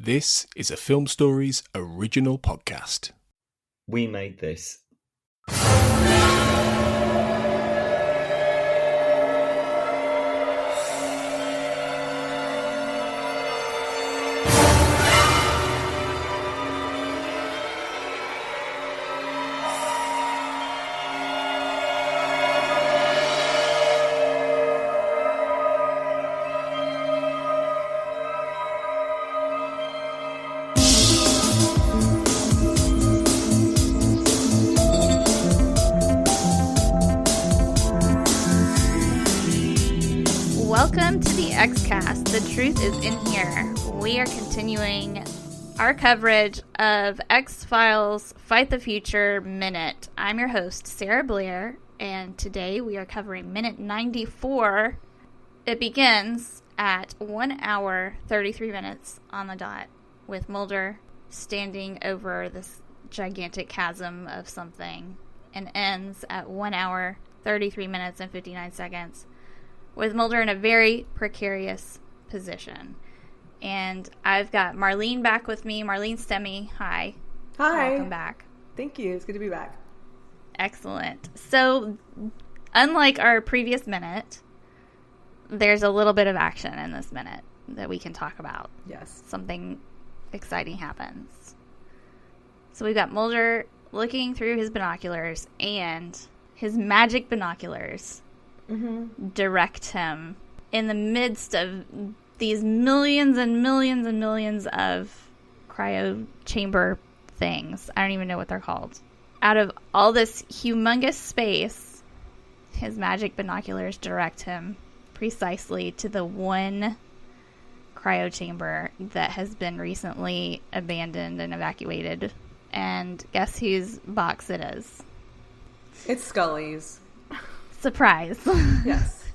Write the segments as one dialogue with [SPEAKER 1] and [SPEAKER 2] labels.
[SPEAKER 1] This is a Film Stories original podcast.
[SPEAKER 2] We made this.
[SPEAKER 3] Welcome to the X-Cast. The truth is in here. We are continuing our coverage of X-Files Fight the Future Minute. I'm your host, Sarah Blair, and today we are covering Minute 94. It begins at 1 hour, 33 minutes on the dot, with Mulder standing over this gigantic chasm of something, and ends at 1 hour, 33 minutes and 59 seconds. With Mulder in a very precarious position. And I've got Marlene back with me. Marlene Stemme, hi.
[SPEAKER 4] Hi.
[SPEAKER 3] Welcome back.
[SPEAKER 4] Thank you. It's good to be back.
[SPEAKER 3] Excellent. So, unlike our previous minute, there's a little bit of action in this minute that we can talk about.
[SPEAKER 4] Yes.
[SPEAKER 3] Something exciting happens. So we've got Mulder looking through his binoculars, and his magic binoculars direct him in the midst of these millions and millions and millions of cryo chamber things. I don't even know what they're called. Out of all this humongous space, his magic binoculars direct him precisely to the one cryo chamber that has been recently abandoned and evacuated. And guess whose box it is?
[SPEAKER 4] It's Scully's.
[SPEAKER 3] Surprise.
[SPEAKER 4] Yes.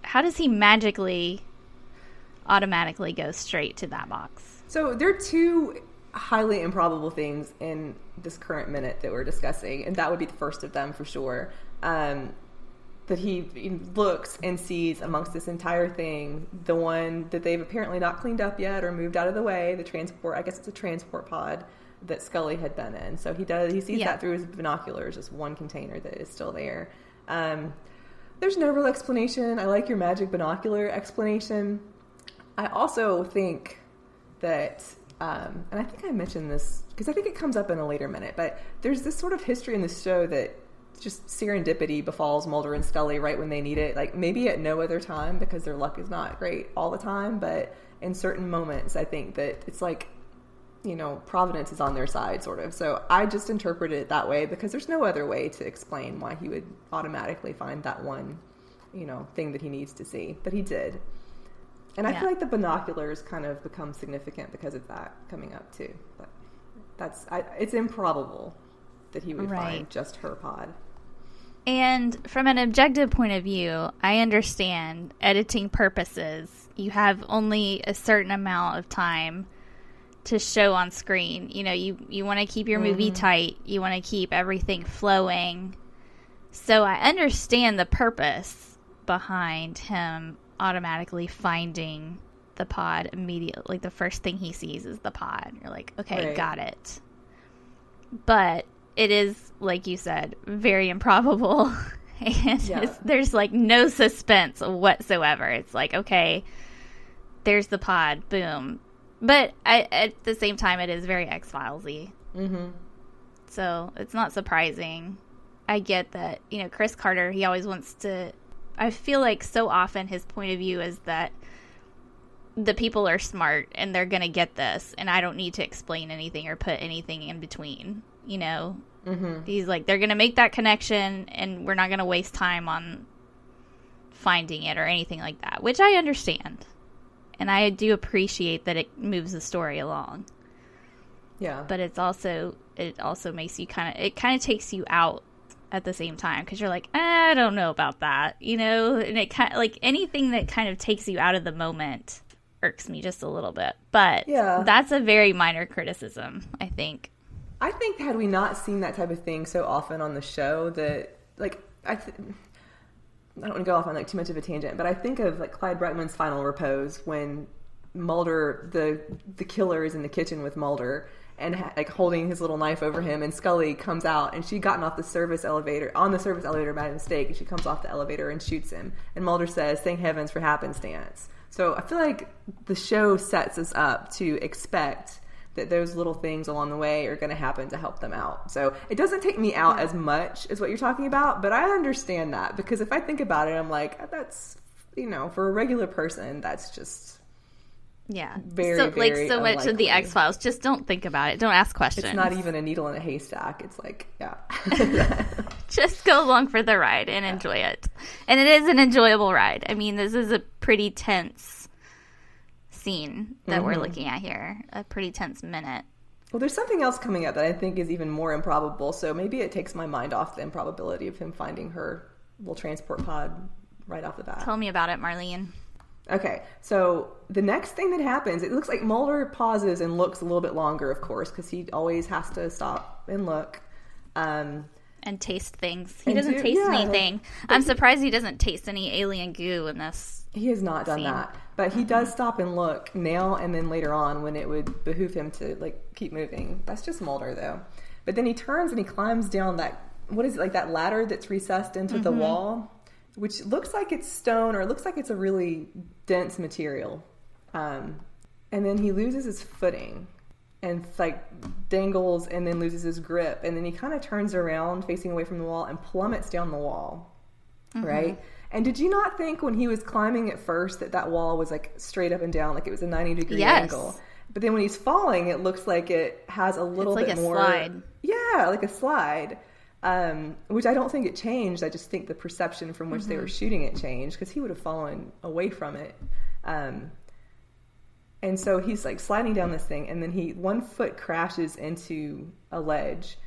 [SPEAKER 3] How does he magically automatically go straight to that box?
[SPEAKER 4] So there are two highly improbable things in this current minute that we're discussing, and that would be the first of them for sure. That he looks and sees amongst this entire thing, the one that they've apparently not cleaned up yet or moved out of the way, the transport, I guess it's a transport pod that Scully had been in. So he sees that through his binoculars, just one container that is still there. There's no real explanation. I like your magic binocular explanation. I also think that, and I think I mentioned this because I think it comes up in a later minute, but there's this sort of history in this show that just serendipity befalls Mulder and Scully right when they need it. Like maybe at no other time because their luck is not great all the time, but in certain moments I think that it's like, Providence is on their side, sort of. So I just interpret it that way because there's no other way to explain why he would automatically find that one, thing that he needs to see. But he did. And I feel like the binoculars kind of become significant because of that coming up, too. But it's improbable that he would find just her pod.
[SPEAKER 3] And from an objective point of view, I understand editing purposes. You have only a certain amount of time to show on screen. You want to keep your movie tight. You want to keep everything flowing. So I understand the purpose behind him automatically finding the pod immediately. Like the first thing he sees is the pod. You're like, okay, got it. But it is, like you said, very improbable. And there's like no suspense whatsoever. It's like, okay, there's the pod. Boom. But at the same time, it is very X-Files-y. So it's not surprising. I get that, Chris Carter, he always wants to... I feel like so often his point of view is that the people are smart and they're going to get this, and I don't need to explain anything or put anything in between, He's like, they're going to make that connection, and we're not going to waste time on finding it or anything like that, which I understand. And I do appreciate that it moves the story along. Yeah. But it also makes you it kind of takes you out at the same time because you're like, I don't know about that, and it kind of like anything that kind of takes you out of the moment irks me just a little bit. But that's a very minor criticism, I think.
[SPEAKER 4] I think had we not seen that type of thing so often on the show that like I don't want to go off on like too much of a tangent, but I think of like Clyde Bruckman's Final Repose when Mulder, the killer, is in the kitchen with Mulder and like holding his little knife over him, and Scully comes out, and she'd gotten off the service elevator by mistake, and she comes off the elevator and shoots him, and Mulder says, "Thank heavens for happenstance." So I feel like the show sets us up to expect that those little things along the way are going to happen to help them out. So it doesn't take me out as much as what you're talking about, but I understand that, because if I think about it, I'm like, that's, for a regular person, that's just very
[SPEAKER 3] so much
[SPEAKER 4] unlikely.
[SPEAKER 3] of the X-Files. Just don't think about it. Don't ask questions.
[SPEAKER 4] It's not even a needle in a haystack. It's like,
[SPEAKER 3] just go along for the ride and enjoy it. And it is an enjoyable ride. I mean, this is a pretty tense scene that we're looking at here. A pretty tense minute.
[SPEAKER 4] Well, there's something else coming up that I think is even more improbable, so maybe it takes my mind off the improbability of him finding her little transport pod right off the bat.
[SPEAKER 3] Tell me about it, Marlene.
[SPEAKER 4] Okay, so the next thing that happens, it looks like Mulder pauses and looks a little bit longer, of course, because he always has to stop and look.
[SPEAKER 3] And taste things. He doesn't taste anything. I'm surprised he doesn't taste any alien goo in this.
[SPEAKER 4] He has not done that. But he does stop and look now and then later on when it would behoove him to keep moving. That's just Mulder, though. But then he turns and he climbs down that, what is it, like that ladder that's recessed into the wall, which looks like it's stone, or it looks like it's a really dense material. And then he loses his footing and dangles and then loses his grip. And then he kind of turns around facing away from the wall and plummets down the wall. Right? And did you not think when he was climbing at first that wall was straight up and down, like it was a 90-degree angle? But then when he's falling, it looks like it has a little bit more.
[SPEAKER 3] Slide.
[SPEAKER 4] Yeah, like a slide. Which I don't think it changed. I just think the perception from which they were shooting it changed, because he would have fallen away from it. And so he's sliding down this thing, and then one foot crashes into a ledge,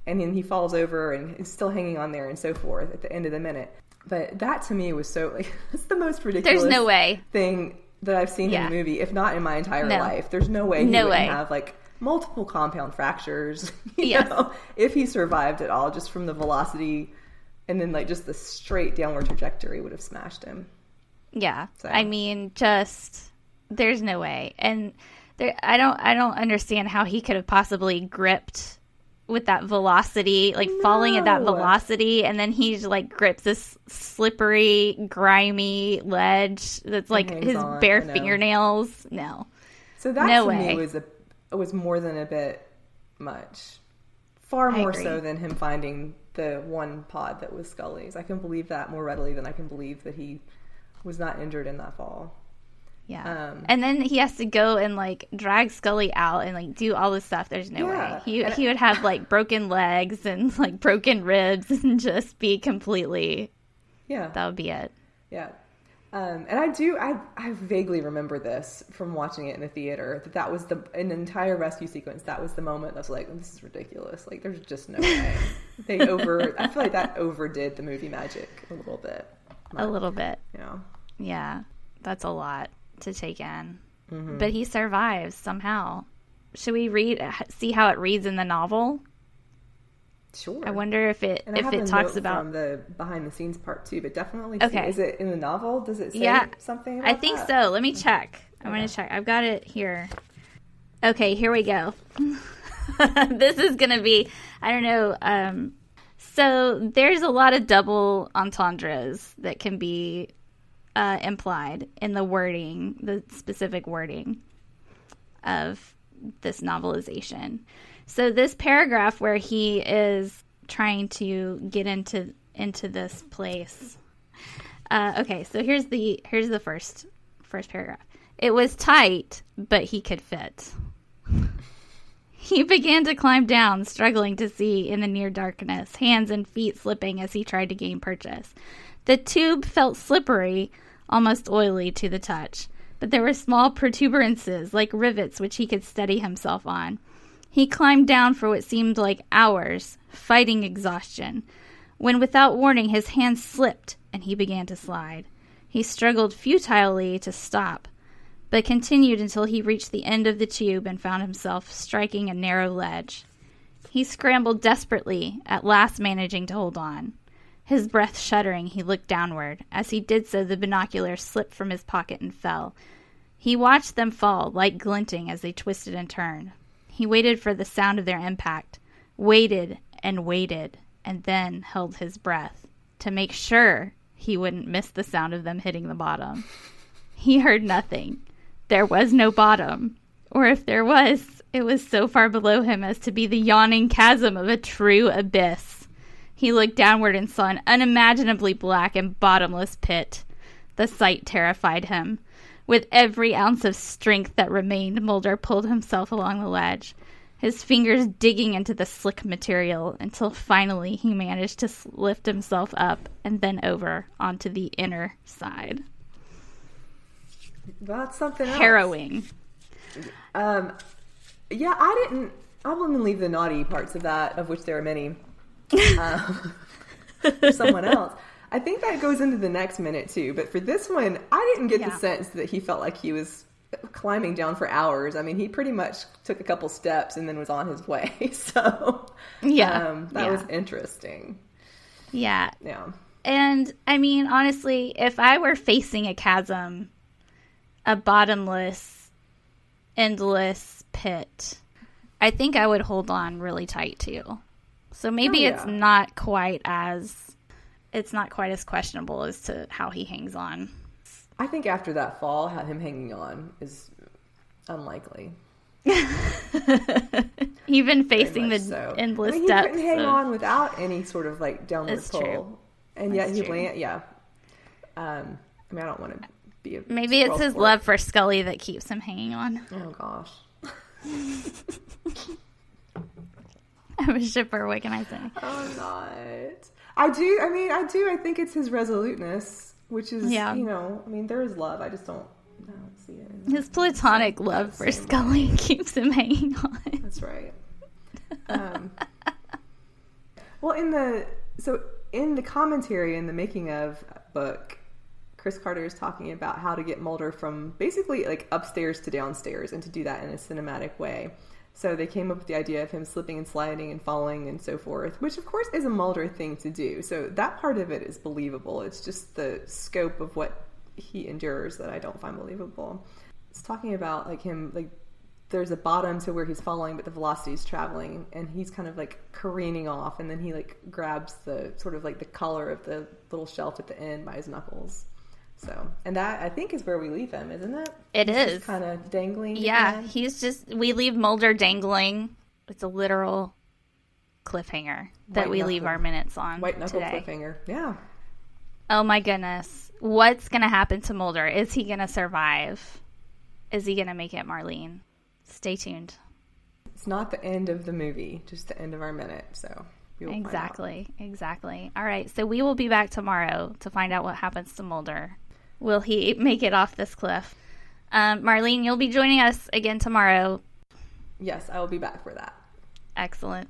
[SPEAKER 4] and then he falls over and is still hanging on there and so forth at the end of the minute. But that to me was so it's the most ridiculous
[SPEAKER 3] There's no way
[SPEAKER 4] thing that I've seen in a movie, if not in my entire life. There's no way he wouldn't have multiple compound fractures, you know, if he survived at all, just from the velocity, and then just the straight downward trajectory would have smashed him. Yeah. So.
[SPEAKER 3] I mean, there's no way. And I don't understand how he could have possibly gripped with that velocity, falling at that velocity, and then he grips this slippery, grimy ledge that's his bare fingernails. No.
[SPEAKER 4] So that to me was more than a bit much. Far more so than him finding the one pod that was Scully's. I can believe that more readily than I can believe that he was not injured in that fall.
[SPEAKER 3] Yeah. And then he has to go and drag Scully out and do all this stuff. There's no way. He would have broken legs and broken ribs and just be completely. Yeah. That would be it.
[SPEAKER 4] Yeah. And I vaguely remember this from watching it in the theater, that was an entire rescue sequence. That was the moment I was like, this is ridiculous. There's just no way. I feel like that overdid the movie magic a little bit.
[SPEAKER 3] A little bit.
[SPEAKER 4] Yeah.
[SPEAKER 3] Yeah. That's a lot to take in. But he survives somehow. Should we see how it reads in the novel?
[SPEAKER 4] Sure.
[SPEAKER 3] I wonder if it talks about
[SPEAKER 4] from the behind the scenes part too, but definitely. Okay. Is it in the novel? Does it say something about
[SPEAKER 3] I think
[SPEAKER 4] that?
[SPEAKER 3] So. Let me check. I'm going to check. I've got it here. Okay, here we go. This is going to be, I don't know. So there's a lot of double entendres that can be implied in the wording, the specific wording of this novelization. So this paragraph where he is trying to get into this place. Okay, so here's the first paragraph. It was tight, but he could fit. He began to climb down, struggling to see in the near darkness, hands and feet slipping as he tried to gain purchase. The tube felt slippery, almost oily to the touch, but there were small protuberances like rivets which he could steady himself on. He climbed down for what seemed like hours, fighting exhaustion, when without warning his hands slipped and he began to slide. He struggled futilely to stop, but continued until he reached the end of the tube and found himself striking a narrow ledge. He scrambled desperately, at last managing to hold on. His breath shuddering, he looked downward. As he did so, the binocular slipped from his pocket and fell. He watched them fall, light glinting as they twisted and turned. He waited for the sound of their impact, waited, and then held his breath to make sure he wouldn't miss the sound of them hitting the bottom. He heard nothing. There was no bottom. Or if there was, it was so far below him as to be the yawning chasm of a true abyss. He looked downward and saw an unimaginably black and bottomless pit. The sight terrified him. With every ounce of strength that remained, Mulder pulled himself along the ledge, his fingers digging into the slick material until finally he managed to lift himself up and then over onto the inner side.
[SPEAKER 4] That's something else.
[SPEAKER 3] Harrowing.
[SPEAKER 4] Yeah, I will even leave the naughty parts of that, of which there are many, for someone else. I think that goes into the next minute too, but for this one, I didn't get the sense that he felt like he was climbing down for hours. I mean, he pretty much took a couple steps and then was on his way. So, that was interesting.
[SPEAKER 3] Yeah.
[SPEAKER 4] Yeah.
[SPEAKER 3] And I mean, honestly, if I were facing a chasm, a bottomless, endless pit, I think I would hold on really tight too. So maybe it's not quite as questionable as to how he hangs on.
[SPEAKER 4] I think after that fall, him hanging on is unlikely.
[SPEAKER 3] Even facing the endless depths.
[SPEAKER 4] He couldn't hang on without any sort of like downward pull.
[SPEAKER 3] True.
[SPEAKER 4] And yet he landed. Yeah. I mean, I don't want to be a
[SPEAKER 3] maybe it's his love for Scully that keeps him hanging on.
[SPEAKER 4] Oh gosh.
[SPEAKER 3] I'm a shipper. What can I say?
[SPEAKER 4] I'm not. I do. I think it's his resoluteness, which is, there is love. I just don't see it.
[SPEAKER 3] His platonic love for Scully keeps him hanging on.
[SPEAKER 4] That's right. Well, in the commentary in the making of book, Chris Carter is talking about how to get Mulder from basically like upstairs to downstairs and to do that in a cinematic way. So they came up with the idea of him slipping and sliding and falling and so forth, which of course is a Mulder thing to do. So that part of it is believable. It's just the scope of what he endures that I don't find believable. It's talking about like him, like there's a bottom to where he's falling, but the velocity is traveling and he's kind of like careening off. And then he like grabs the sort of like the collar of the little shelf at the end by his knuckles. So, and that I think is where we leave him, isn't it?
[SPEAKER 3] It is.
[SPEAKER 4] Just kind of dangling.
[SPEAKER 3] Yeah, we leave Mulder dangling. It's a literal cliffhanger that we leave our minutes on.
[SPEAKER 4] White knuckle
[SPEAKER 3] today.
[SPEAKER 4] Cliffhanger. Yeah.
[SPEAKER 3] Oh my goodness. What's going to happen to Mulder? Is he going to survive? Is he going to make it, Marlene? Stay tuned.
[SPEAKER 4] It's not the end of the movie, just the end of our minute, so we will
[SPEAKER 3] Exactly. All right, so we will be back tomorrow to find out what happens to Mulder. Will he make it off this cliff? Marlene, you'll be joining us again tomorrow.
[SPEAKER 4] Yes, I will be back for that.
[SPEAKER 3] Excellent.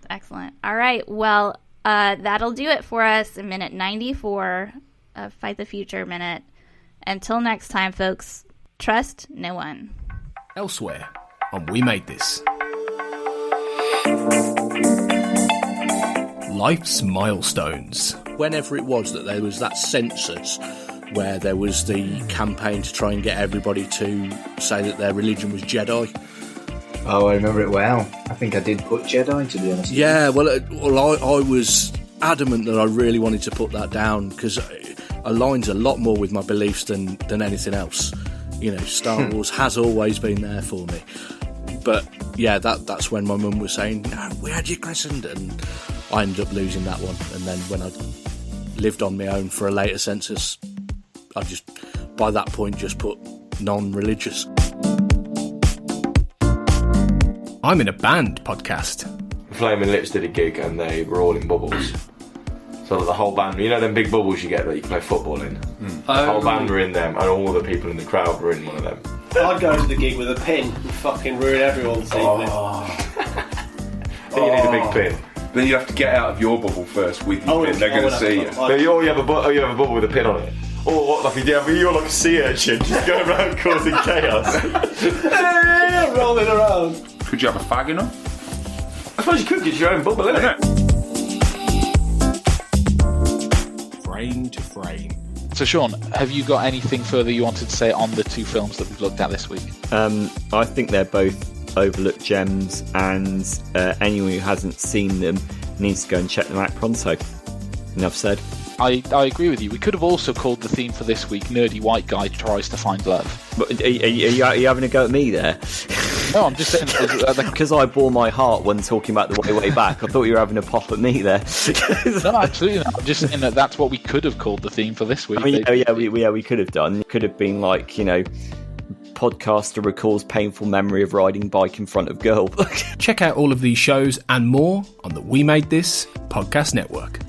[SPEAKER 3] All right, well, that'll do it for us in minute 94 of Fight the Future Minute. Until next time, folks, trust no one.
[SPEAKER 1] Elsewhere on We Made This. Life's milestones.
[SPEAKER 5] Whenever it was that there was that census where there was the campaign to try and get everybody to say that their religion was Jedi.
[SPEAKER 2] Oh, I remember it well. I think I did put Jedi, to be honest.
[SPEAKER 5] Yeah, well, I was adamant that I really wanted to put that down because it aligns a lot more with my beliefs than anything else. You know, Star Wars has always been there for me. But yeah, that's when my mum was saying, no, we had you christened, and I ended up losing that one. And then when I lived on my own for a later census, I just, by that point, just put non-religious.
[SPEAKER 1] I'm in a band podcast.
[SPEAKER 6] Flaming Lips did a gig and they were all in bubbles. So that the whole band, you know them big bubbles you get that you play football in? The whole band were in them and all the people in the crowd were in one of them.
[SPEAKER 7] I'd go to the gig with a pin and fucking ruin everyone's evening.
[SPEAKER 6] I think you need a big pin.
[SPEAKER 8] Then you have to get out of your bubble first with your pin. They're going to see you.
[SPEAKER 6] But you have a bubble with a pin on it. Or what, like you're like a sea urchin just going around causing chaos.
[SPEAKER 7] Hey, rolling around.
[SPEAKER 8] Could you have a fag in them?
[SPEAKER 6] I suppose you could get your own bubble, innit?
[SPEAKER 1] Frame to frame.
[SPEAKER 9] So, Sean, have you got anything further you wanted to say on the two films that we've looked at this week?
[SPEAKER 10] I think they're both overlooked gems, and anyone who hasn't seen them needs to go and check them out pronto. Enough said.
[SPEAKER 9] I agree with you. We could have also called the theme for this week "Nerdy White Guy Tries to Find Love."
[SPEAKER 10] But are you having a go at me there?
[SPEAKER 9] No, I'm just saying
[SPEAKER 10] because I bore my heart when talking about the way back. I thought you were having a pop at me there.
[SPEAKER 9] No, absolutely not. I'm just saying that's what we could have called the theme for this week.
[SPEAKER 10] I mean, we could have done. It could have been like, podcaster recalls painful memory of riding bike in front of girl.
[SPEAKER 1] Check out all of these shows and more on the We Made This podcast network.